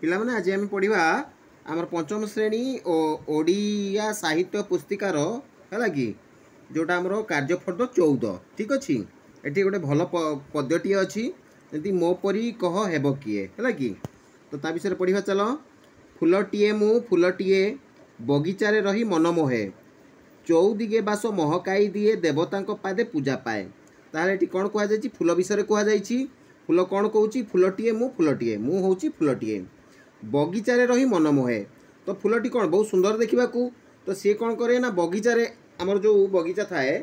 पिलामाने आज आम पढ़ा आमर पंचम श्रेणी ओडिया साहित्य पुस्तिकार है कि जोटा आमर कार्यफर्द 14 ठीक अच्छे ये गोटे भल पद्यटी अच्छी जमी मो परी कह हेब किए है कि तो ता विषय पढ़ा चल फुलटीए मु फुलटीए बगीचारे रही मन मोहे चौदिगे बास महकाई दिए देवता पादे पूजा पाए ताहले कौन कहुई फूल विषय कहुई फूल कौन कौच फुलटीए मु हूँ फुलटीए बगीचारे रही मन मोहे तो फूलटी कौन बहुत सुंदर देखा तो सी कौन करे ना बगीचारे आमर जो बगीचा थाए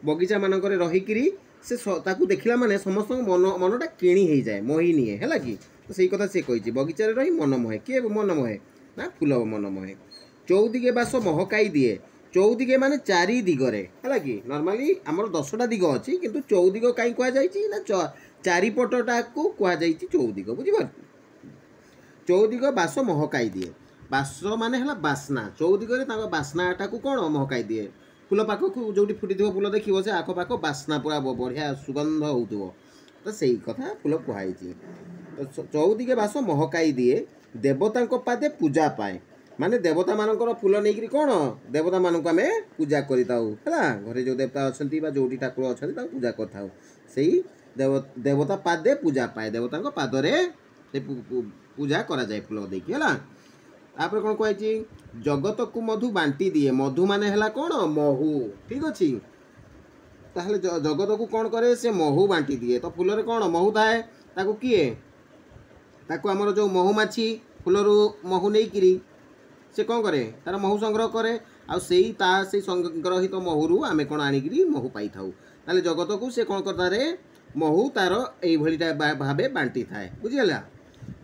बगीचा मानक रहीकि से ताकू देखला माने समस्त मनटा किणी हो जाए मोही निए है कि तो सही कथा सी कही बगीचारे रही मन मोहे किए मन मोहे ना फूल मन मोहे चौदिगे बास महकाई दिए चौदिगे माने चारि दिगरे है कि नॉर्मली आमर 10टा दिग अच्छी किंतु चौदिग कहीं कहुई ना चारिपटा को कहुई चौदिग बुझीपार चौदिग बास महकाई दिए बास माने है बास्ना चौदिगरे बास्नाटा को कौन महकाई दिए फूल पाखक जो फुटी फूल देखो से आखपाख बास्ना पूरा बढ़िया सुगंध हो तो सही कथा फूल कहुई तो चौदिगे बास महकाई दिए देवता पादे पूजा पाए माने देवता मानकर फूल नहीं कौन देवता मानक आम पूजा करा घरे जो देवता अच्छा जो ठाकुर अच्छा पूजा कर देवता पादे पूजा पाए देवता पादरे पूजा करा जाए फूल देखिए है तापर कौन कहुई जगत को मधु बांटी दिए मधु माने है कौन महू ठीक अच्छे ताहले जगत को कौन करे से महू बांटी दिए तो फूल कौन महू थाए ताकू किए ताकू आमर जो महुमाछी फूलरू महू नहीं से कौन करे तार महू संग्रह करे से संग्रहित महूरू आम कौन आणिकी महू पाई था ताले जगत को से कौन करता महू तार ये भाव बांटी थाए बुझीगला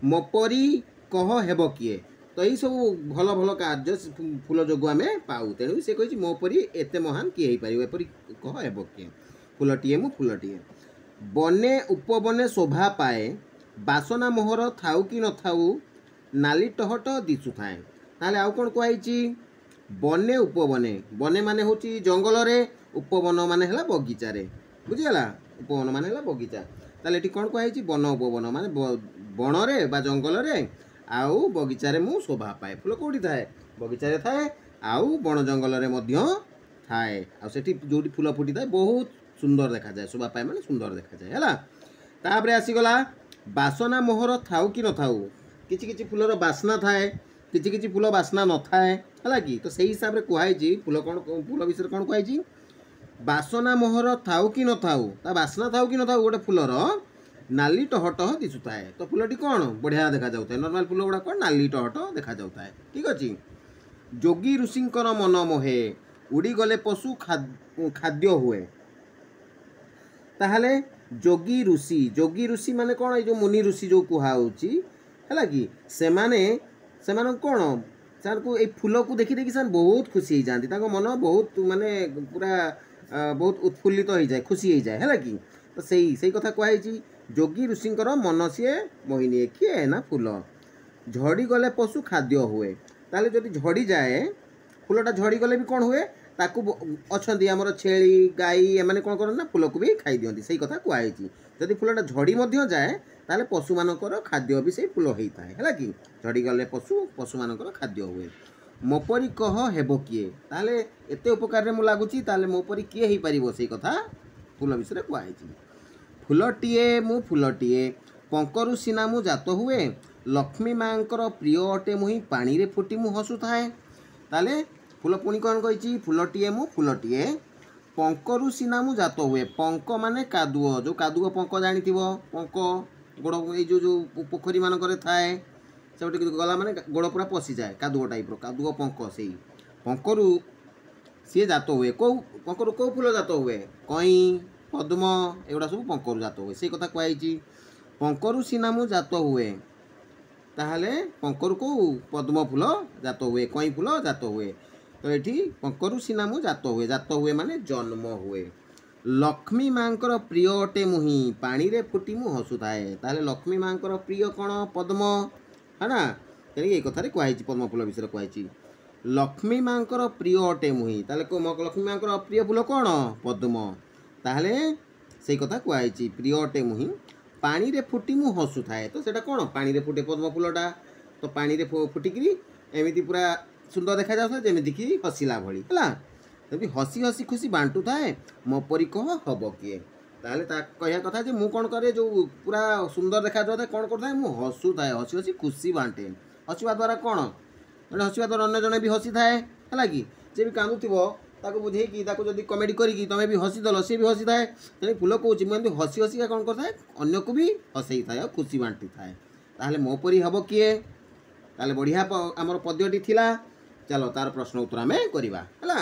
मोपरी कह हेब किए तो यही सब भल भल कार्य फूल जो आम पाऊ तेणु से कही मोपरी एते महान किए हो पार एपरी कह हेब किए फुलटीए मु फुलटीए बने उपबने शोभा पाए बासना मोहर थाऊ कि न थाऊ नाली टहट दिशु थाए ताहले आउ कौन कहुई बने उपबने बने माने हूँ जंगल रे उपवन माने है बगीचारे बुझीगला उपवन माने है बगीचा ताहले ये कौन कहुई वन उपवन माने बण रे बा जंगल रे आउ बगीचारे मु शोभा पाए फूल कौटी थाए बगीचारे थाए आउ बण जंगल रे मध्य थाए आ सेठी जोटी फूल फुटी थाए बहुत सुंदर देखा जाए शोभा पाए माने सुंदर देखा जाए है तापर आसीगला बासना मोहर थाऊ कि न थाऊ किछि किछि फूलर बास्ना थाए किछि किछि फूल बास्ना न थाए है कि तो सही हिसाब से कहुई फूल कौन फूल विषय कौन कहुई बासना मोहर थाऊ कि न थाऊ ता बास्ना थाऊ कि न थाऊ गोटे फूलर नाली टहटह दिशु थाए तो फूलटी कौन बढ़िया देखा जाता है नॉर्मल फूल गुड़ा कौन नाली टहट देखा जाता है ठीक अच्छे जोगी ऋषिंकर मन मोहे उड़ी गले पशु खाद्य हुए ताहले जोगी ऋषि माने कौन ये मुनि ऋषि जो कहुची है कि से कौन को ये फूल को देखी देखी सान बहुत खुशी हो जाती मन बहुत माने पूरा बहुत उत्फुल्लित हो जाए खुशी हो जाए है कि तो सही कथा कहुई जोगी ऋषिंकर मन सी मोहिनी किए ना फूल झड़ी गले पशु खाद्य हुए ताले जदि झड़ी जाए फूलटा झड़ी गले भी कौन हुए ताकू अच्छा आमर छेली गाई एम कौन कर फूल को भी खाई दिखती सही कथा कहुई जदि फूलटा झड़ी जाए ताले पशु मानकर खाद्य भी से फूल होता है कि झड़ी गले पशु मानकर खाद्य हुए मोपरी कह हेब किए ताले एते उपकार में लगुच ताले मोपरी किए हो पार से कथा फूल विषय कहुई फुलटीए मु फुलटीए पंकरु सीना मु जात हुए लक्ष्मी माँकर प्रिय अटे मुही पानी रे फुटी मु हसु थाए ताले फूल पुणी कौन कही फुलटीए मु फुलटीए पंकरु सीना मु जात हुए पंक माने कादुओ जो कादुओ पंक जानी पंक गोड़ ये जो पोखरी मानक थाए से गला माने गोड़ पूरा पशि जाए कादुओ टाइप कादुओ पंक से पंकरु सी जात हुए कौ पंकरु कौ फूल जात हुए कई पद्म एगुड़ा सब पंकरु जात हुए से कथा कहुई पंकरु सीना मु जात हुए ताहले पंकरु को पद्म फूल जात हुए कई फूल जात हुए तो ये पंकरु सीना मु जात हुए माने जन्म हुए लक्ष्मी माँकर प्रिय अटे मुही पानी रे फुटी मु हसु थाए ताहले लक्ष्मी माँकर प्रिय कौन पद्म है ना ये कथार कहुई पद्म फूल विषय कहुई लक्ष्मी माँकर प्रिय अटे मुही ताहले लक्ष्मी माँकर प्रिय फूल कौन पद्म ताहले से कथा कहुई प्रिय अटे मुही पानी रे फुटी मु हसु थाए तो सेटा कौन पानी रे फुटे पद्म फूलटा तो पानी रे फुटिकी एमती पूरा सुंदर देखा जाता जमीक हसिला भली है जब हसी हसी खुशी बांटू थाए मो परी कह हम किए ताहले कह कथा जे मु कौन करे जो पूरा सुंदर देखा जाता कौन करता है मु हसु थाए हसी हसी खुशी बांटे हसवा द्वारा कौन जड़े हसवा द्वारा अन्य जड़े भी हसी थाए है कि जे भी कांदुव ताको बुझेकी जब कमेडी करी तुम भी हसी दल सी भी हसी थाए तेनाली फूल कौच मुझे हसी हसिका कौन करता है अन्य को भी हसई थाए खुशी बांटी थाए ताहले मो परी हम किए ताहले बढ़िया आमर पद्यटी थिला चलो तार प्रश्न उत्तर आम करवा है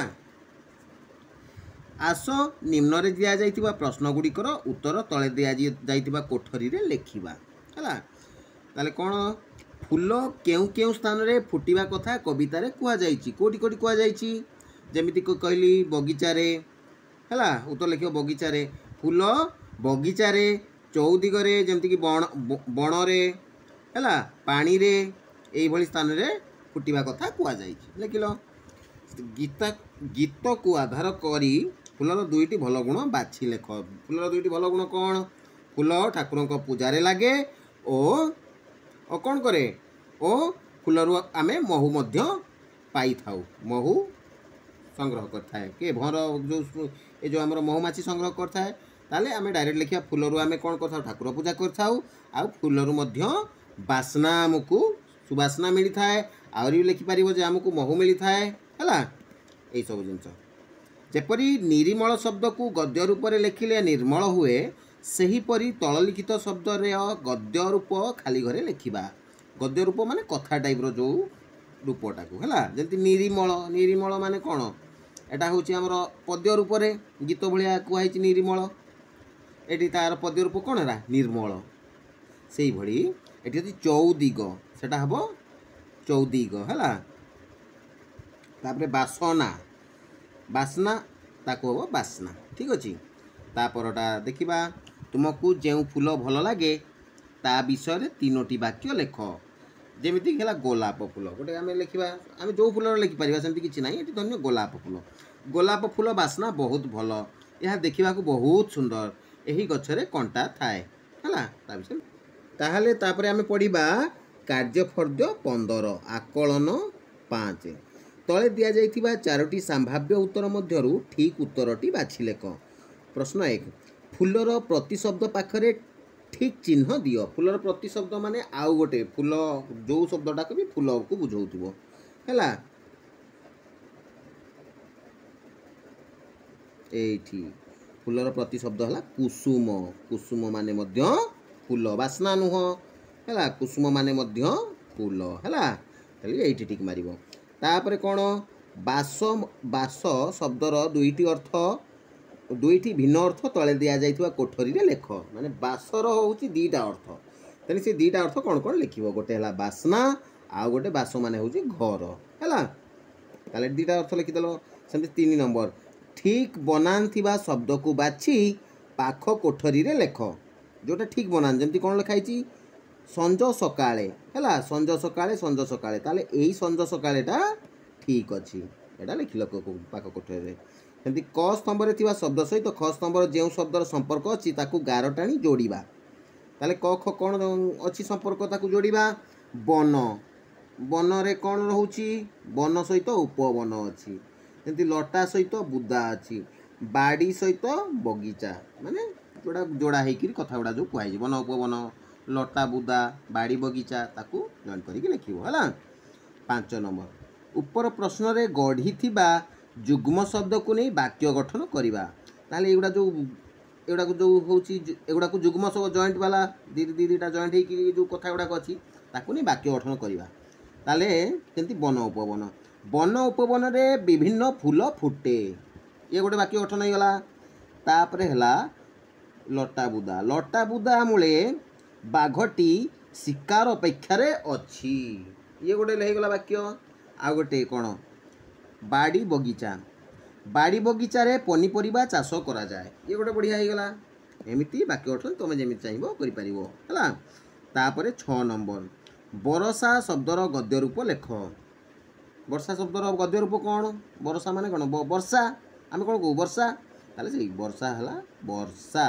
आस निम्न रे दिया जाइतिबा प्रश्न गुड़िकर उत्तर तले दिया जाइतिबा कोठरी रे लेखिबा है ताले कौन फूल केउ केउ स्थान रे फुटिबा कथा कविता रे कुआ जाइछि कोटी कोटी कुआ जाइछि जेमिति को कहली बगीचारे है उत्तर लिख बगीचारे फूल बगीचारे चौदिगरे जमती कि बण रे है पानी रे एई स्थान रे फुटिबा कथा कुआ जाइछि लिखिल गीत को आधार करी फूलर दुईटी भल गुण बाछि लेख फूलर दुईटी भल गुण कौन फूल ठाकुर पूजारे लगे ओ कौन करे ओ फूलरू आमे महू मध्य पाई थाउ महू संग्रह करता है कि भर जो आम महुमाछी संग्रह करता है ताले आमे डायरेक्ट लिखिया फूलरू आमे कौन करथाउ ठाकुर पूजा करथाउ आ फूलरू मध्य बास्ना आमको सुबासना मिलता है आहरी भी लिखिपार जे आमको महू मिलता है यही सब जिनस जेपरी निरीमल शब्द को गद्य रूप में लिखिले निर्मल हुए सेहीपरि तललिखित शब्द रे गद्य रूप खाली घरे लिखिबा गद्य रूप माने कथा टाइप रो जो रूपटा को है जमी निरीमल निरीमल माने कौन एटा हूँ आमर पद्य रूप रे गीत भाया कहुई निरीमल एटी तार पद्य रूप कौन है निर्मल से भली एटी होती चौदिग सेटा हम चौदिग है तापरे बासना बासना ताको हम बासना ठीक अच्छे तापरटा देखा तुमको जो फूल भल लगे ता विषय तीनोटी वाक्य लेख जेमिति है गोलाप फूल गोटे आम लिखा आम जो फूल लिखिपर सेमती किसी ना ये धन्य गोलाप फूल बासना बहुत भल यह देखा बहुत सुंदर यही गछरे कंटा थाए है ताहले तापरे आम पढ़ा कार्यफर्द्य 15 आकलन 5 तले दिया जाइथिबा चारोटी संभाव्य उत्तर मध्यरु ठीक उत्तरटी बाछि लेख प्रश्न 1 फूलर प्रतिशब्द पाखरे ठीक चिन्ह दियो फूलर प्रतिशब्द माने आउ गोटे फूल जो शब्दटा को भी फूल को बुझाउथिबो हैला एठी फूलर प्रतिशब्द है कुसुम कुसुम माने मध्य फूल बास्ना नुह है कुसुम माने मध्य फूल है ये ठीक मारिबो तापरे कौन बास बास शब्दर दुईटी भिन्न अर्थ तले दिया जाइथिबा कोठरी रे लेख माने बासर होउची दीटा अर्थ तेने से दीटा अर्थ कौन कौन लिखिबो गोटे है बासना आ गोटे बास माने होउची घर है ताले दीटा अर्थ लिखिदेल सेमती 3 नंबर ठीक बनान थिबा शब्द को बाछि पाख कोठरी रे लेख जोटा ठीक बनान जमती कौन लिखाई संज सकाळे है संज सकाळे ताले एई संज सकाळेटा ठीक अच्छी एटा लिखिल पाख कोठरी रे सेमती क स्तंभ रे थिबा शब्द सहित ख स्तंभ जो शब्दर संपर्क अच्छी ताकू गार टाणी जोड़िबा ताले क ख कौन अच्छी संपर्क ताकू जोड़िबा वन वन रे कौन रहउची वन सहित उपवन अच्छी जमती लटा सहित बुदा अच्छी बाड़ी सहित बगीचा माने जोड़ा जोड़ा होकर कथा गुड़ा जो कहुई वन उपवन लटा बुदा बाड़ी बगीचा ताकू जॉइन करके लिखिबो है 5 नंबर ऊपर प्रश्न रे गढ़ी थिबा जुग्म शब्द को नहीं वाक्य गठन करवा ताले एगुड़ा जो होची एगुड़ा को जुग्म शब्द जॉइंट वाला दीटा जॉइंट होकर जो कथा गुड़ाक अच्छी ताकू नहीं वाक्य गठन करवा ताले जमती वन उपवन वन उपवन रे विभिन्न फूल फुटे ये गोटे वाक्य गठन हो गला तापरे हला लटा बुदा मूले बाघटी शिकार अपेक्षा अच्छी ये गोटे हो वाक्य आ गोटे कौन बाड़ी बगीचा रे पनीपरिबा चाष करा जाए ये गोटे बढ़िया हो गला एमिति वाक्य गठन तुम जमी चाहिए है तापरे 6 नंबर बरसा शब्दर गद्य रूप लेख वर्षा शब्दर गद्य रूप कौन बरसा माने कौन वर्षा आम कौन कहू वर्षा ताले से वर्षा है वर्षा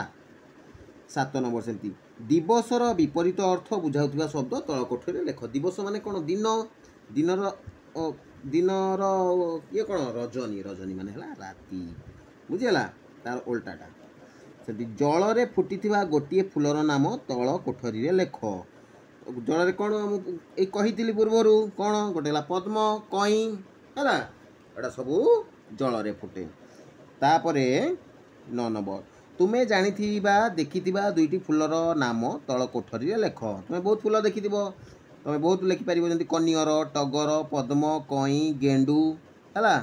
7 नंबर सेमती दिवसर विपरीत अर्थ बुझाउथिबा शब्द तल कोठरी लेख। दिवस माने कोन दिन दिनर दिनर ये कोन रजनी रजनी माने हला राती बुझिला तार उल्टाटा से जल रे फुटिथिबा गोटिए फुलर नाम तल कोठरी रे लेख। जल रे कोन ए कहिथिली पूर्वरु कोन गोटे हला पद्म कई हला एटा सबू जल रे फुटे। तापरे 9 नंबर तुमे जानिथिबा देखिथिबा दुईटी फुलर नाम तल कोठरी रे लेख। तुमे बहुत फुल देखिथिबो तुमे बहुत लिखि पारिबो जंती कनियर टगर पद्म कई गेंडू हला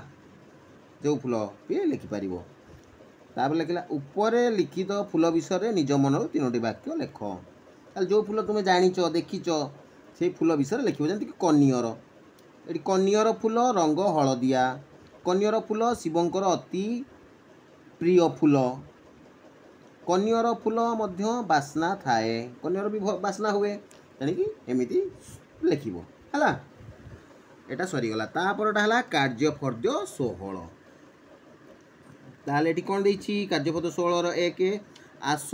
जो फुल भी लिखि पारिबो। तापर लिखला ऊपर लिखित फुल विषय निज मनर 3टी वाक्य लेख। ताल जो फुल तुमे जानिच देखिच से फुल विषय लिखिबो जंती कनियर एटी कनियर फुल रंग हलदिया कनियर फुल शिवंकर अति प्रिय फुल कनियर फुल मध्य बास्ना थाए कनियर भी बास्ना हुए जानिकी एमिति लिखिबो हला एटा सरी गला। तापरटा हला कार्यफर्द्य 16 ताले एटी कोन देछि कार्यफर्द्य 16 रो 1 आस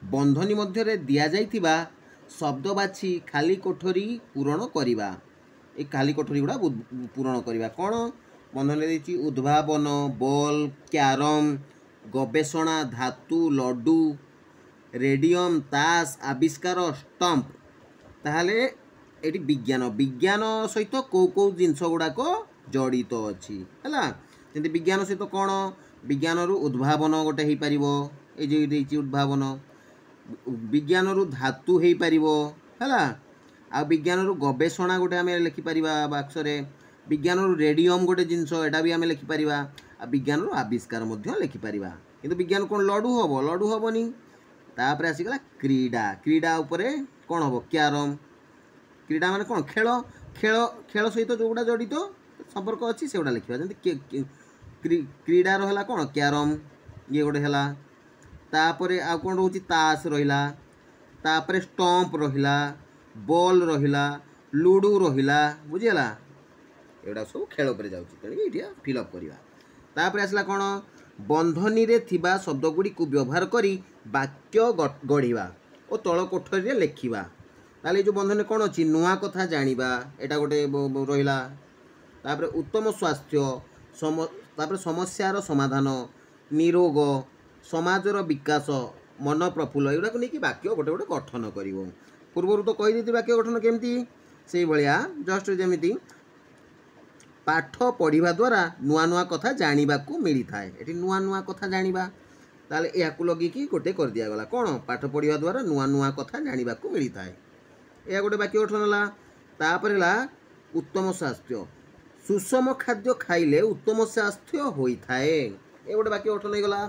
बंधनी मध्य रे दिया जाइथिबा शब्द बाछि खाली कोठरी पूरण करिबा। ए खाली कोठरी गुडा पूरण करिबा कोन बंधन रे देछि उद्भावन बॉल कैरम गवेषणा धातु लड्डू रेडियम तास आविष्कार स्टंप। ताहले एटी विज्ञान विज्ञान सहित को जिनस गुड़ाक जड़ित अच्छी है जमी विज्ञान सहित कौन विज्ञान रु उद्भावन गोटे हो पार ये उद्भावन विज्ञान रु धातु हो पार है आ विज्ञान रु गवेषणा गोटे आम लिखिपर बाक्सरे विज्ञान रु रेडियम गोटे जिनस एटा भी आम लिखिपर आ विज्ञान रु आविष्कार लिखिपर किंतु विज्ञान कौन लडू हेनी तापर आसीगला क्रीड़ा क्रीड़ा उपरे कौन हम क्यारम क्रीड़ा माने कौन खेल खेल खेल सहित जो गुड़ा जड़ित संपर्क अच्छी से गुड़ा लिखा जमी क्रीड़ा रहा कौन क्यारम ये गोटे है तापर आ कौन रोच तास रहा तापर स्टंप रहा बॉल रहा लुडू रहा बुझीगला एगुड़ा सब खेल पर जाऊँगी फिलअप करवा तापर आसला कौन बंधनी रे थिबा शब्द गुड़ी को व्यवहार करी वाक्य गढ़ा और तल कोठरी रे लेखिबा। ताले जो बंधन कौन अच्छी नुआ कथा जानिबा एटा गोटे रहिला तापर उत्तम स्वास्थ्य तापर समस्यार समाधान निरोग समाजर विकास मन प्रफुल्ल एगुड़ा को लेकिन वाक्य गोटे गोटे गठन करिवो। पूर्व तो कही देती वाक्य गठन केमती से भाया जस्ट जमीती पाठ पढ़ा द्वारा नुआ नुआ कथा जानिबा को मिली थाए एटी नुआ नुआ कथा जानिबा ताले याकू लगिकी गोटे कर दिया गला कौन पाठ पढ़ा द्वारा नुआ नुआ कथा जानिबा को मिली थाए यह गोटे वाक्य गठन है। तापर उत्तम स्वास्थ्य सुषम खाद्य खाइले उत्तम स्वास्थ्य होता है ये गोटे वाक्य गठन हो गला।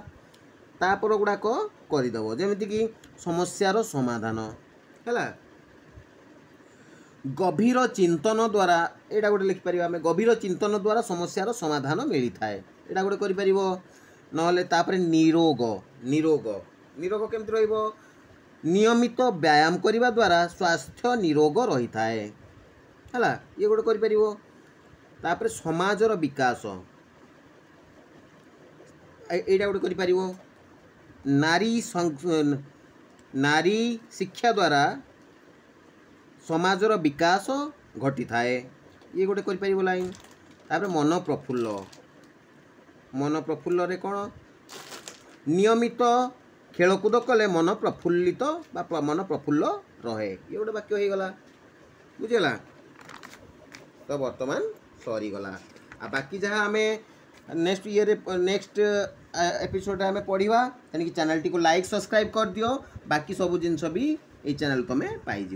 तापर गुड़ाक करदेव जमीती कि समस्यार समाधान है गभीर चिंतन द्वारा एटा गोटे लिखिपर आम गभीर चिंतन द्वारा समस्यार समाधान मिली थाए एटा गोटे कर ना निरोग निरोग निरोग केमती रहिबो नियमित व्यायाम करने द्वारा स्वास्थ्य निरोग रही थाए है ये गोटे कर समाजर विकास एटा गोटे कर नारी शिक्षा द्वारा समाजर विकास घटी थाए ये गोटे कर लाइन। तापर मन प्रफुल्ल रे कौन नियमित खेलकूद कले मन प्रफुल्लित बा मन प्रफुल्ल रहे ये गोटे वाक्य हो गला बुझेगा। तो वर्तमान सरीगला आ बाकी जहाँ आम नेक्स्ट ईयर नेक्स्ट एपिसोड आम पढ़ा यानी कि चैनल टी को लाइक सब्सक्राइब कर दियो बाकी सब जिनस भी ये चैनल तुम पाइज।